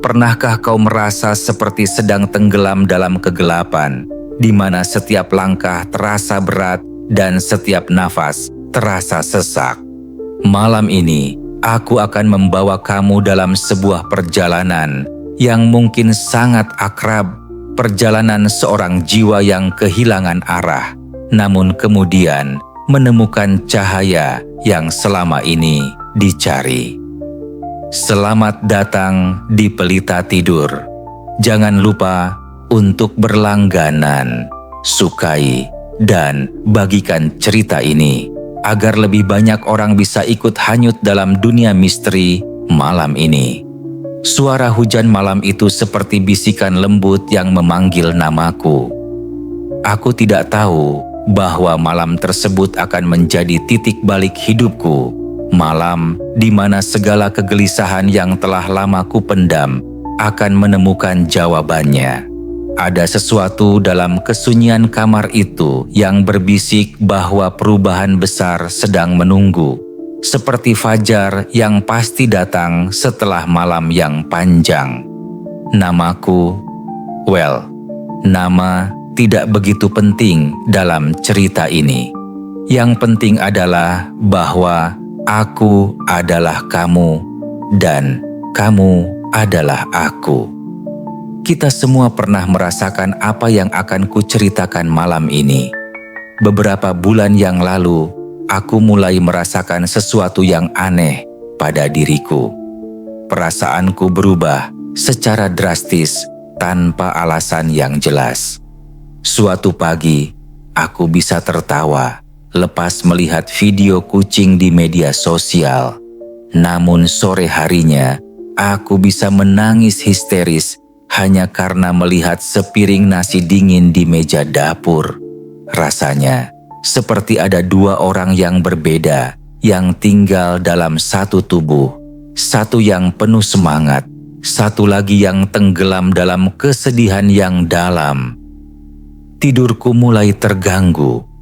Pernahkah kau merasa seperti sedang tenggelam dalam kegelapan, di mana setiap langkah terasa berat dan setiap nafas terasa sesak? Malam ini, aku akan membawa kamu dalam sebuah perjalanan yang mungkin sangat akrab, perjalanan seorang jiwa yang kehilangan arah, namun kemudian menemukan cahaya yang selama ini dicari. Selamat datang di Pelita Tidur. Jangan lupa untuk berlangganan, sukai, dan bagikan cerita ini agar lebih banyak orang bisa ikut hanyut dalam dunia misteri malam ini. Suara hujan malam itu seperti bisikan lembut yang memanggil namaku. Aku tidak tahu bahwa malam tersebut akan menjadi titik balik hidupku. Malam di mana segala kegelisahan yang telah lama kupendam akan menemukan jawabannya. Ada sesuatu dalam kesunyian kamar itu yang berbisik bahwa perubahan besar sedang menunggu. Seperti fajar yang pasti datang setelah malam yang panjang. Namaku, nama tidak begitu penting dalam cerita ini. Yang penting adalah bahwa aku adalah kamu dan kamu adalah aku. Kita semua pernah merasakan apa yang akan kuceritakan malam ini. Beberapa bulan yang lalu, aku mulai merasakan sesuatu yang aneh pada diriku. Perasaanku berubah secara drastis tanpa alasan yang jelas. Suatu pagi, aku bisa tertawa lepas melihat video kucing di media sosial. Namun sore harinya, aku bisa menangis histeris hanya karena melihat sepiring nasi dingin di meja dapur. Rasanya seperti ada dua orang yang berbeda yang tinggal dalam satu tubuh. Satu yang penuh semangat, satu lagi yang tenggelam dalam kesedihan yang dalam. Tidurku mulai terganggu.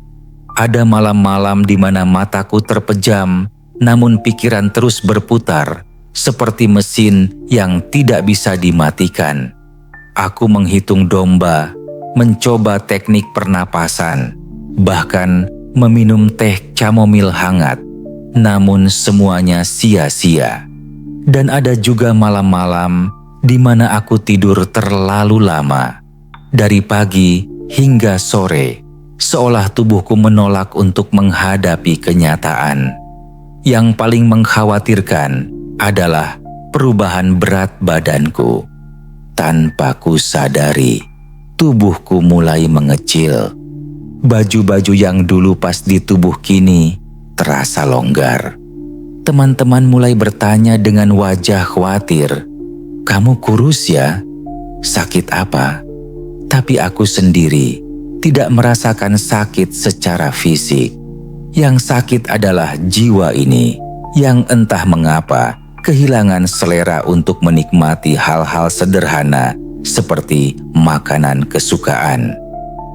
Ada malam-malam di mana mataku terpejam, namun pikiran terus berputar, seperti mesin yang tidak bisa dimatikan. Aku menghitung domba, mencoba teknik pernapasan, bahkan meminum teh chamomil hangat, namun semuanya sia-sia. Dan ada juga malam-malam di mana aku tidur terlalu lama, dari pagi hingga sore, seolah tubuhku menolak untuk menghadapi kenyataan. Yang paling mengkhawatirkan adalah perubahan berat badanku. Tanpa ku sadari, tubuhku mulai mengecil. Baju-baju yang dulu pas di tubuh kini terasa longgar. Teman-teman mulai bertanya dengan wajah khawatir, "Kamu kurus ya? Sakit apa?" Tapi aku sendiri tidak merasakan sakit secara fisik. Yang sakit adalah jiwa ini yang entah mengapa kehilangan selera untuk menikmati hal-hal sederhana seperti makanan kesukaan.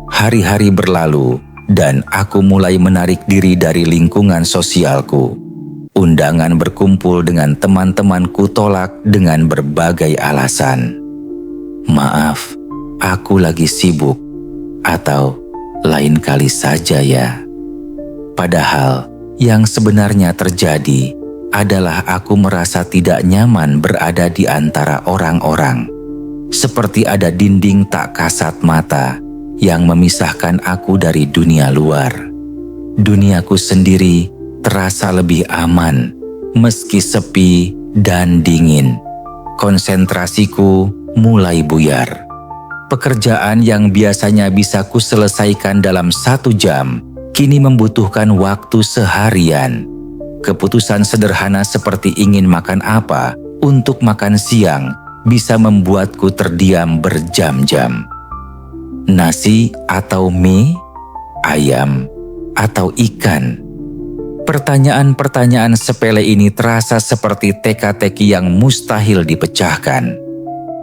Hari-hari berlalu dan aku mulai menarik diri dari lingkungan sosialku. Undangan berkumpul dengan teman-temanku tolak dengan berbagai alasan. "Maaf, aku lagi sibuk," atau "lain kali saja ya." Padahal yang sebenarnya terjadi adalah aku merasa tidak nyaman berada di antara orang-orang. Seperti ada dinding tak kasat mata yang memisahkan aku dari dunia luar. Duniaku sendiri terasa lebih aman, meski sepi dan dingin. Konsentrasiku mulai buyar. Pekerjaan yang biasanya bisa kuselesaikan dalam 1 jam, kini membutuhkan waktu seharian. Keputusan sederhana seperti ingin makan apa untuk makan siang bisa membuatku terdiam berjam-jam. Nasi atau mie? Ayam atau ikan? Pertanyaan-pertanyaan sepele ini terasa seperti teka-teki yang mustahil dipecahkan.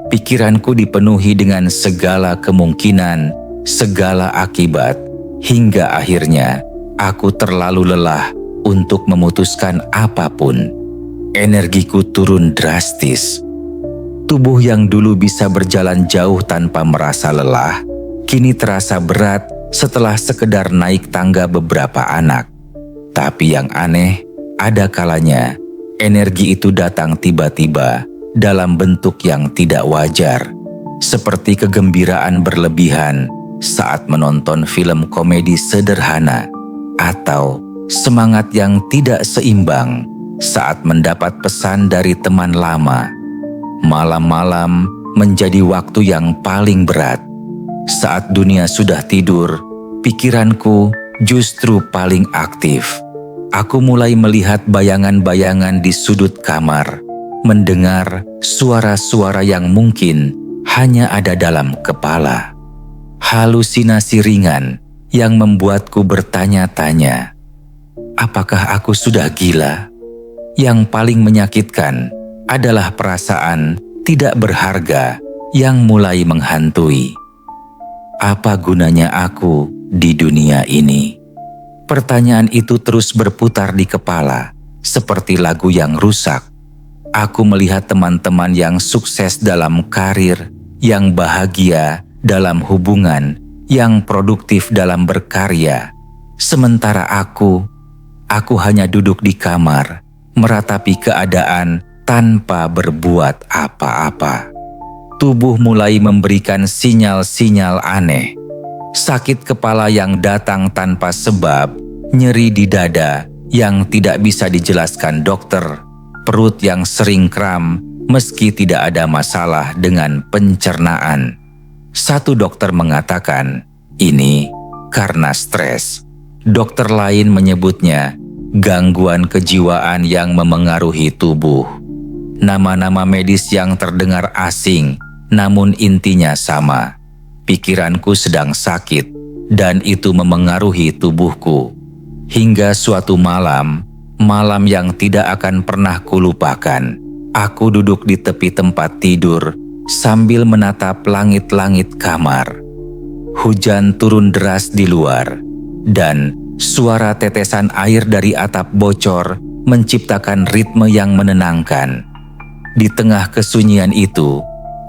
Pikiranku dipenuhi dengan segala kemungkinan, segala akibat, hingga akhirnya aku terlalu lelah untuk memutuskan apapun. Energiku turun drastis. Tubuh yang dulu bisa berjalan jauh tanpa merasa lelah, kini terasa berat setelah sekedar naik tangga beberapa anak. Tapi yang aneh, ada kalanya energi itu datang tiba-tiba dalam bentuk yang tidak wajar, seperti kegembiraan berlebihan saat menonton film komedi sederhana, atau semangat yang tidak seimbang saat mendapat pesan dari teman lama. Malam-malam menjadi waktu yang paling berat. Saat dunia sudah tidur, pikiranku justru paling aktif. Aku mulai melihat bayangan-bayangan di sudut kamar, mendengar suara-suara yang mungkin hanya ada dalam kepala. Halusinasi ringan yang membuatku bertanya-tanya, apakah aku sudah gila? Yang paling menyakitkan adalah perasaan tidak berharga yang mulai menghantui. Apa gunanya aku di dunia ini? Pertanyaan itu terus berputar di kepala, seperti lagu yang rusak. Aku melihat teman-teman yang sukses dalam karir, yang bahagia dalam hubungan, yang produktif dalam berkarya. Sementara aku hanya duduk di kamar, meratapi keadaan tanpa berbuat apa-apa. Tubuh mulai memberikan sinyal-sinyal aneh. Sakit kepala yang datang tanpa sebab, nyeri di dada yang tidak bisa dijelaskan dokter, perut yang sering kram meski tidak ada masalah dengan pencernaan. Satu dokter mengatakan, ini karena stres. Dokter lain menyebutnya gangguan kejiwaan yang memengaruhi tubuh. Nama-nama medis yang terdengar asing, namun intinya sama. Pikiranku sedang sakit, dan itu memengaruhi tubuhku. Hingga suatu malam yang tidak akan pernah kulupakan, aku duduk di tepi tempat tidur sambil menatap langit-langit kamar. Hujan turun deras di luar, dan suara tetesan air dari atap bocor menciptakan ritme yang menenangkan. Di tengah kesunyian itu,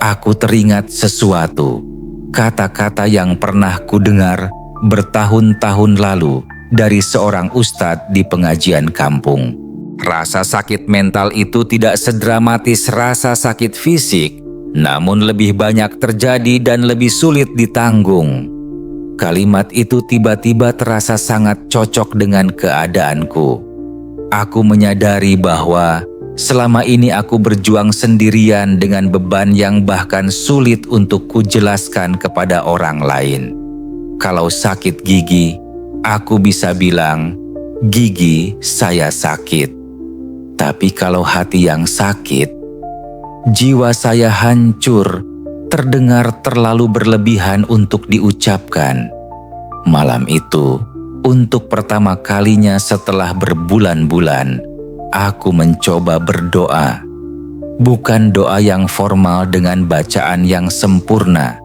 aku teringat sesuatu. Kata-kata yang pernah kudengar bertahun-tahun lalu dari seorang ustadz di pengajian kampung. Rasa sakit mental itu tidak sedramatis rasa sakit fisik, namun lebih banyak terjadi dan lebih sulit ditanggung. Kalimat itu tiba-tiba terasa sangat cocok dengan keadaanku. Aku menyadari bahwa selama ini aku berjuang sendirian dengan beban yang bahkan sulit untuk kujelaskan kepada orang lain. Kalau sakit gigi, aku bisa bilang, gigi saya sakit. Tapi kalau hati yang sakit, jiwa saya hancur, terdengar terlalu berlebihan untuk diucapkan. Malam itu, untuk pertama kalinya setelah berbulan-bulan, aku mencoba berdoa. Bukan doa yang formal dengan bacaan yang sempurna,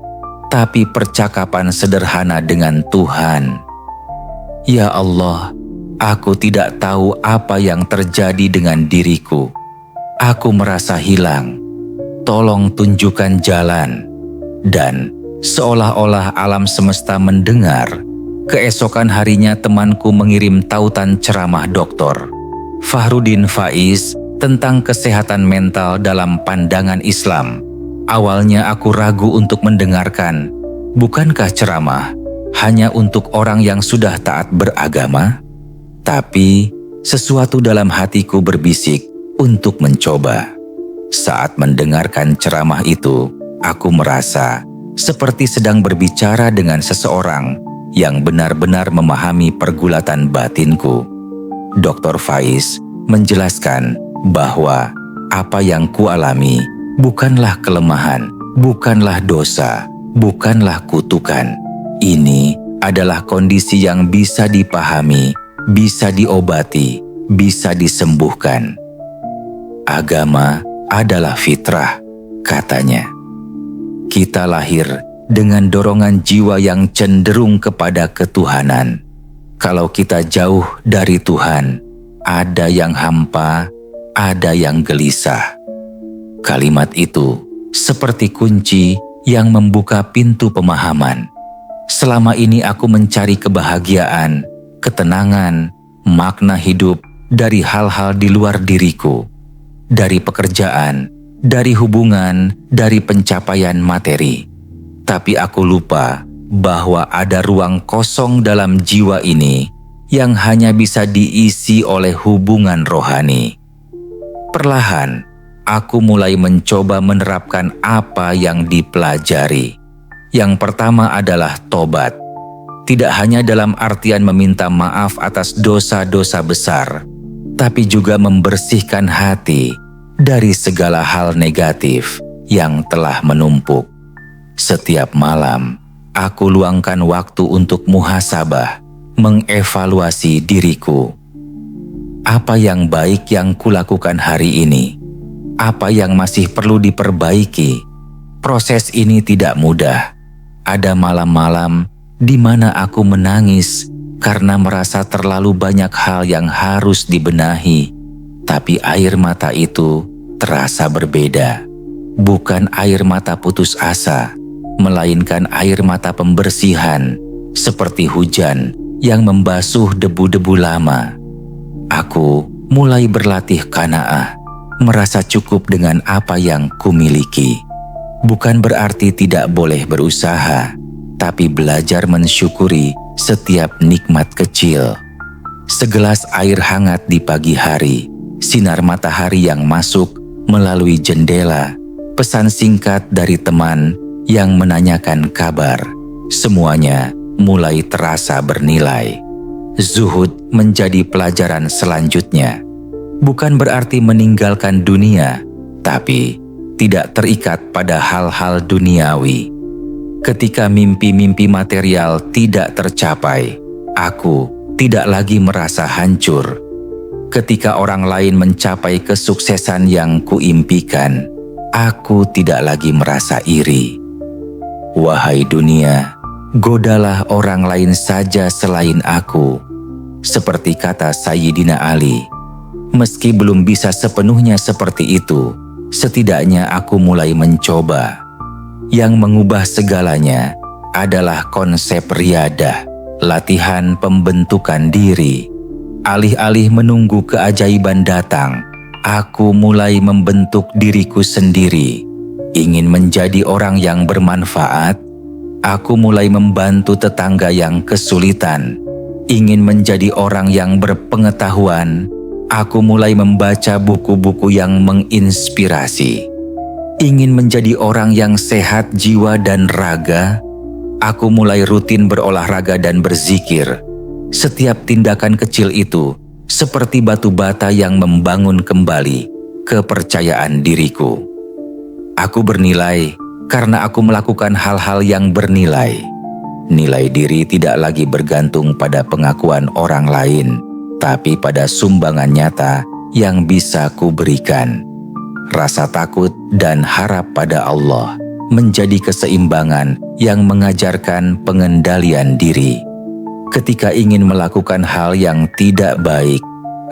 tapi percakapan sederhana dengan Tuhan. Ya Allah, aku tidak tahu apa yang terjadi dengan diriku. Aku merasa hilang. Tolong tunjukkan jalan. Dan seolah-olah alam semesta mendengar, keesokan harinya temanku mengirim tautan ceramah Dr. Fahrudin Faiz tentang kesehatan mental dalam pandangan Islam. Awalnya aku ragu untuk mendengarkan. Bukankah ceramah hanya untuk orang yang sudah taat beragama? Tapi sesuatu dalam hatiku berbisik untuk mencoba. Saat mendengarkan ceramah itu, aku merasa seperti sedang berbicara dengan seseorang yang benar-benar memahami pergulatan batinku. Dr. Faiz menjelaskan bahwa apa yang kualami bukanlah kelemahan, bukanlah dosa, bukanlah kutukan. Ini adalah kondisi yang bisa dipahami, bisa diobati, bisa disembuhkan. Agama adalah fitrah, katanya. Kita lahir dengan dorongan jiwa yang cenderung kepada ketuhanan. Kalau kita jauh dari Tuhan, ada yang hampa, ada yang gelisah. Kalimat itu seperti kunci yang membuka pintu pemahaman. Selama ini aku mencari kebahagiaan, ketenangan, makna hidup dari hal-hal di luar diriku, dari pekerjaan, dari hubungan, dari pencapaian materi. Tapi aku lupa bahwa ada ruang kosong dalam jiwa ini yang hanya bisa diisi oleh hubungan rohani. Perlahan, aku mulai mencoba menerapkan apa yang dipelajari. Yang pertama adalah tobat. Tidak hanya dalam artian meminta maaf atas dosa-dosa besar, tapi juga membersihkan hati dari segala hal negatif yang telah menumpuk. Setiap malam, aku luangkan waktu untuk muhasabah, mengevaluasi diriku. Apa yang baik yang kulakukan hari ini? Apa yang masih perlu diperbaiki? Proses ini tidak mudah. Ada malam-malam di mana aku menangis karena merasa terlalu banyak hal yang harus dibenahi. Tapi air mata itu terasa berbeda. Bukan air mata putus asa, melainkan air mata pembersihan, seperti hujan yang membasuh debu-debu lama. Aku mulai berlatih qanaah, merasa cukup dengan apa yang kumiliki. Bukan berarti tidak boleh berusaha, tapi belajar mensyukuri setiap nikmat kecil. Segelas air hangat di pagi hari, sinar matahari yang masuk melalui jendela, pesan singkat dari teman yang menanyakan kabar. Semuanya mulai terasa bernilai. Zuhud menjadi pelajaran selanjutnya. Bukan berarti meninggalkan dunia, tapi tidak terikat pada hal-hal duniawi. Ketika mimpi-mimpi material tidak tercapai, aku tidak lagi merasa hancur. Ketika orang lain mencapai kesuksesan yang kuimpikan, aku tidak lagi merasa iri. Wahai dunia, godalah orang lain saja selain aku. Seperti kata Sayyidina Ali, meski belum bisa sepenuhnya seperti itu, setidaknya aku mulai mencoba. Yang mengubah segalanya adalah konsep riyadah, latihan pembentukan diri. Alih-alih menunggu keajaiban datang, aku mulai membentuk diriku sendiri. Ingin menjadi orang yang bermanfaat, aku mulai membantu tetangga yang kesulitan. Ingin menjadi orang yang berpengetahuan, aku mulai membaca buku-buku yang menginspirasi. Ingin menjadi orang yang sehat jiwa dan raga, aku mulai rutin berolahraga dan berzikir. Setiap tindakan kecil itu seperti batu bata yang membangun kembali kepercayaan diriku. Aku bernilai karena aku melakukan hal-hal yang bernilai. Nilai diri tidak lagi bergantung pada pengakuan orang lain, tapi pada sumbangan nyata yang bisa kuberikan. Rasa takut dan harap pada Allah menjadi keseimbangan yang mengajarkan pengendalian diri. Ketika ingin melakukan hal yang tidak baik,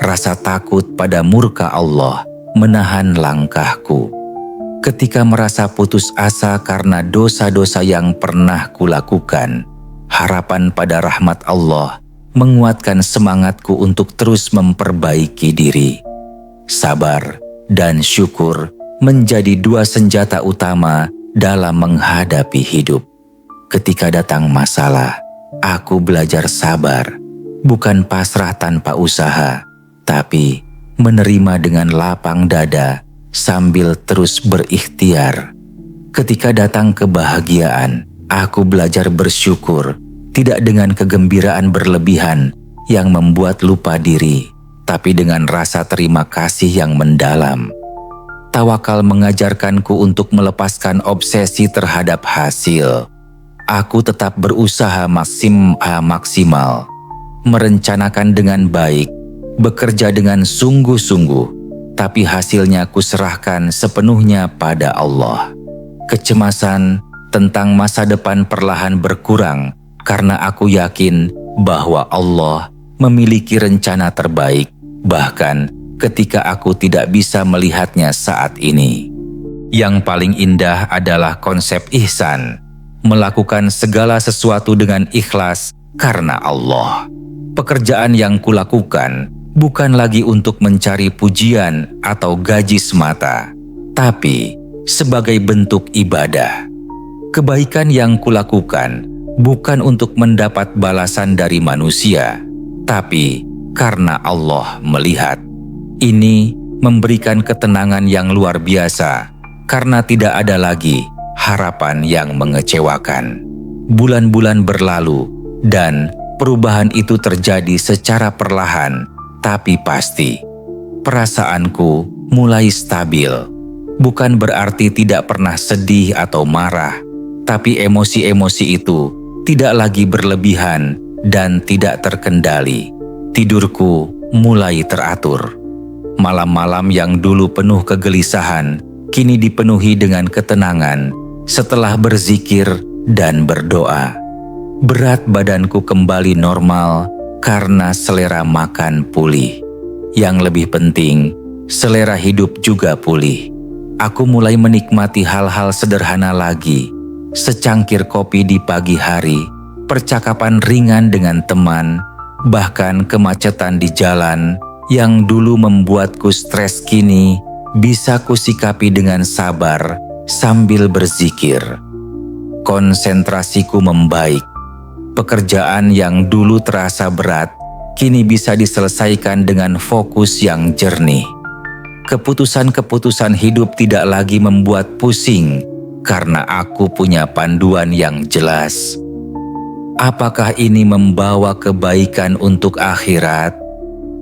rasa takut pada murka Allah menahan langkahku. Ketika merasa putus asa karena dosa-dosa yang pernah kulakukan, harapan pada rahmat Allah menguatkan semangatku untuk terus memperbaiki diri. Sabar dan syukur menjadi dua senjata utama dalam menghadapi hidup. Ketika datang masalah, aku belajar sabar, bukan pasrah tanpa usaha, tapi menerima dengan lapang dada sambil terus berikhtiar. Ketika datang kebahagiaan, aku belajar bersyukur, tidak dengan kegembiraan berlebihan yang membuat lupa diri, tapi dengan rasa terima kasih yang mendalam. Tawakal mengajarkanku untuk melepaskan obsesi terhadap hasil. Aku tetap berusaha maksimal, merencanakan dengan baik, bekerja dengan sungguh-sungguh, tapi hasilnya kuserahkan sepenuhnya pada Allah. Kecemasan tentang masa depan perlahan berkurang karena aku yakin bahwa Allah memiliki rencana terbaik, bahkan ketika aku tidak bisa melihatnya saat ini. Yang paling indah adalah konsep ihsan, melakukan segala sesuatu dengan ikhlas karena Allah. Pekerjaan yang kulakukan bukan lagi untuk mencari pujian atau gaji semata, tapi sebagai bentuk ibadah. Kebaikan yang kulakukan bukan untuk mendapat balasan dari manusia, tapi karena Allah melihat. Ini memberikan ketenangan yang luar biasa karena tidak ada lagi harapan yang mengecewakan. Bulan-bulan berlalu dan perubahan itu terjadi secara perlahan tapi pasti. Perasaanku mulai stabil. Bukan berarti tidak pernah sedih atau marah, tapi emosi-emosi itu tidak lagi berlebihan dan tidak terkendali. Tidurku mulai teratur. Malam-malam yang dulu penuh kegelisahan kini dipenuhi dengan ketenangan setelah berzikir dan berdoa. Berat badanku kembali normal karena selera makan pulih. Yang lebih penting, selera hidup juga pulih. Aku mulai menikmati hal-hal sederhana lagi, secangkir kopi di pagi hari, percakapan ringan dengan teman, bahkan kemacetan di jalan yang dulu membuatku stres kini bisa kusikapi dengan sabar sambil berzikir. Konsentrasiku membaik. Pekerjaan yang dulu terasa berat kini bisa diselesaikan dengan fokus yang jernih. Keputusan-keputusan hidup tidak lagi membuat pusing karena aku punya panduan yang jelas. Apakah ini membawa kebaikan untuk akhirat?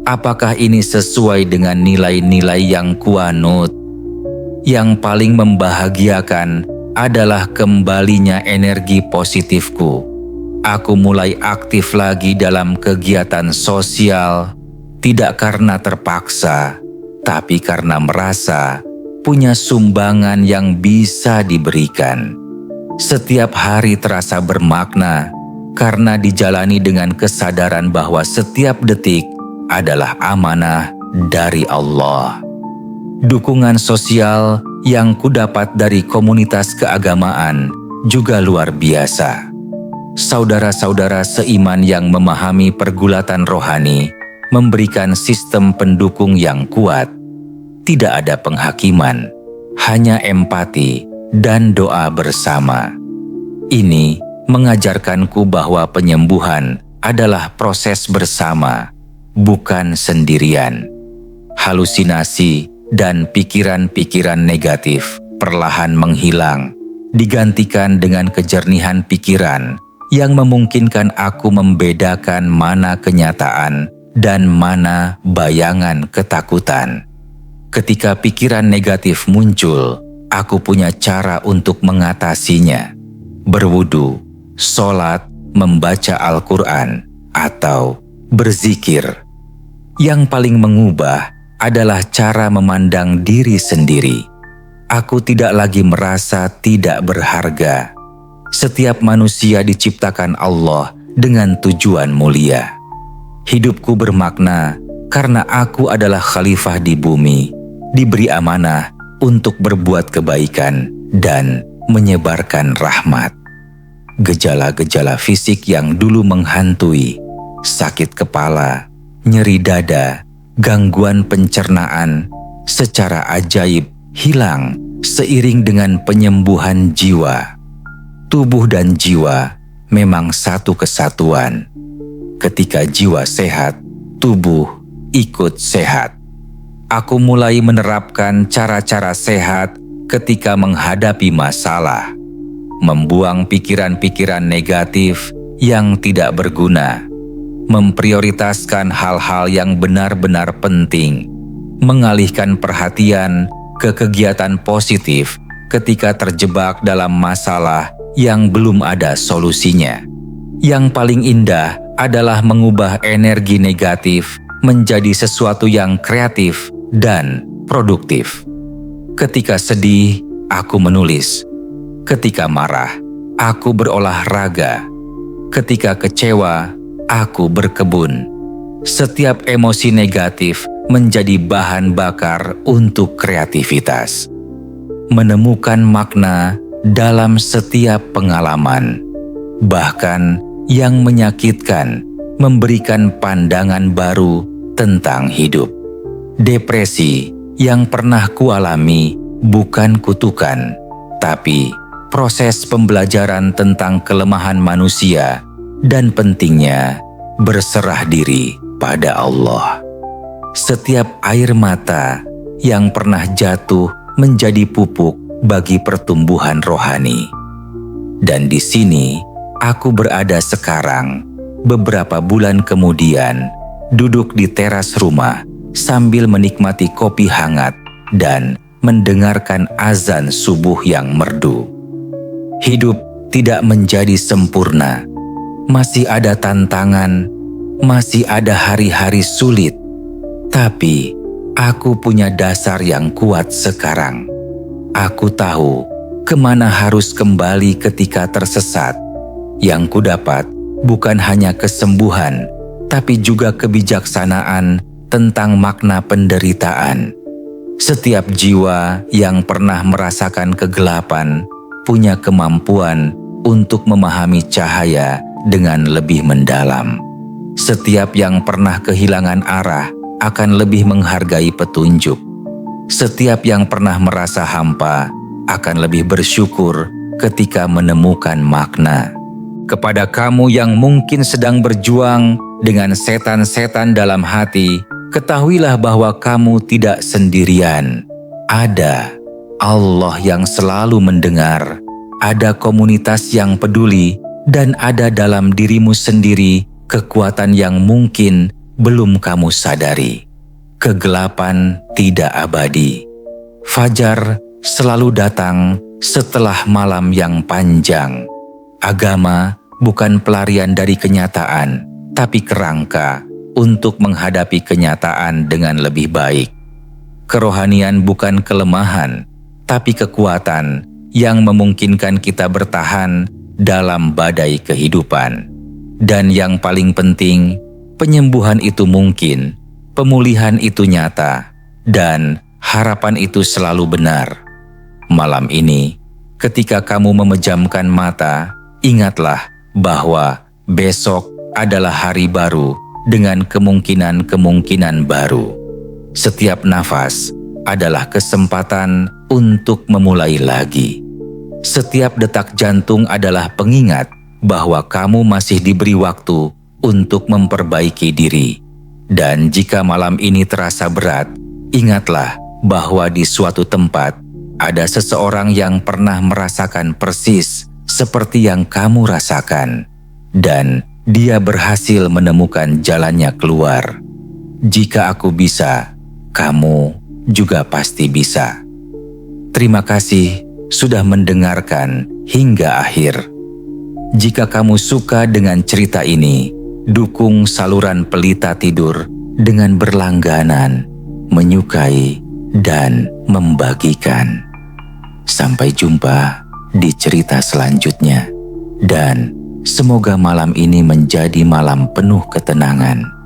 Apakah ini sesuai dengan nilai-nilai yang kuanut? Yang paling membahagiakan adalah kembalinya energi positifku. Aku mulai aktif lagi dalam kegiatan sosial, tidak karena terpaksa, tapi karena merasa punya sumbangan yang bisa diberikan. Setiap hari terasa bermakna karena dijalani dengan kesadaran bahwa setiap detik adalah amanah dari Allah. Dukungan sosial yang kudapat dari komunitas keagamaan juga luar biasa. Saudara-saudara seiman yang memahami pergulatan rohani memberikan sistem pendukung yang kuat. Tidak ada penghakiman, hanya empati dan doa bersama. Ini mengajarkanku bahwa penyembuhan adalah proses bersama, bukan sendirian. Halusinasi dan pikiran-pikiran negatif perlahan menghilang, digantikan dengan kejernihan pikiran yang memungkinkan aku membedakan mana kenyataan dan mana bayangan ketakutan. Ketika pikiran negatif muncul, aku punya cara untuk mengatasinya. Berwudu, sholat, membaca Al-Quran, atau berzikir. Yang paling mengubah adalah cara memandang diri sendiri. Aku tidak lagi merasa tidak berharga. Setiap manusia diciptakan Allah dengan tujuan mulia. Hidupku bermakna karena aku adalah khalifah di bumi, diberi amanah untuk berbuat kebaikan dan menyebarkan rahmat. Gejala-gejala fisik yang dulu menghantui, sakit kepala, nyeri dada, gangguan pencernaan, secara ajaib hilang seiring dengan penyembuhan jiwa. Tubuh dan jiwa memang satu kesatuan. Ketika jiwa sehat, tubuh ikut sehat. Aku mulai menerapkan cara-cara sehat ketika menghadapi masalah. Membuang pikiran-pikiran negatif yang tidak berguna. Memprioritaskan hal-hal yang benar-benar penting. Mengalihkan perhatian ke kegiatan positif ketika terjebak dalam masalah yang belum ada solusinya. Yang paling indah adalah mengubah energi negatif menjadi sesuatu yang kreatif dan produktif. Ketika sedih, aku menulis. Ketika marah, aku berolahraga. Ketika kecewa, aku berkebun. Setiap emosi negatif menjadi bahan bakar untuk kreativitas. menemukan makna dalam setiap pengalaman, bahkan yang menyakitkan, memberikan pandangan baru tentang hidup. Depresi yang pernah kualami bukan kutukan, tapi proses pembelajaran tentang kelemahan manusia dan pentingnya berserah diri pada Allah. Setiap air mata yang pernah jatuh menjadi pupuk bagi pertumbuhan rohani. Dan di sini aku berada sekarang, beberapa bulan kemudian, duduk di teras rumah sambil menikmati kopi hangat dan mendengarkan azan subuh yang merdu. Hidup tidak menjadi sempurna. Masih ada tantangan, masih ada hari-hari sulit. Tapi aku punya dasar yang kuat sekarang. Aku tahu kemana harus kembali ketika tersesat. Yang kudapat bukan hanya kesembuhan, tapi juga kebijaksanaan tentang makna penderitaan. Setiap jiwa yang pernah merasakan kegelapan punya kemampuan untuk memahami cahaya dengan lebih mendalam. Setiap yang pernah kehilangan arah akan lebih menghargai petunjuk. Setiap yang pernah merasa hampa akan lebih bersyukur ketika menemukan makna. Kepada kamu yang mungkin sedang berjuang dengan setan-setan dalam hati, ketahuilah bahwa kamu tidak sendirian. Ada Allah yang selalu mendengar, ada komunitas yang peduli, dan ada dalam dirimu sendiri kekuatan yang mungkin belum kamu sadari. Kegelapan tidak abadi. Fajar selalu datang setelah malam yang panjang. Agama bukan pelarian dari kenyataan, tapi kerangka untuk menghadapi kenyataan dengan lebih baik. Kerohanian bukan kelemahan, tapi kekuatan yang memungkinkan kita bertahan dalam badai kehidupan. Dan yang paling penting, penyembuhan itu mungkin, pemulihan itu nyata, dan harapan itu selalu benar. Malam ini, ketika kamu memejamkan mata, ingatlah bahwa besok adalah hari baru dengan kemungkinan-kemungkinan baru. Setiap nafas adalah kesempatan untuk memulai lagi. Setiap detak jantung adalah pengingat bahwa kamu masih diberi waktu untuk memperbaiki diri. Dan jika malam ini terasa berat, ingatlah bahwa di suatu tempat ada seseorang yang pernah merasakan persis seperti yang kamu rasakan, dan dia berhasil menemukan jalannya keluar. Jika aku bisa, kamu juga pasti bisa. Terima kasih sudah mendengarkan hingga akhir. Jika kamu suka dengan cerita ini, dukung saluran Pelita Tidur dengan berlangganan, menyukai, dan membagikan. Sampai jumpa di cerita selanjutnya, dan semoga malam ini menjadi malam penuh ketenangan.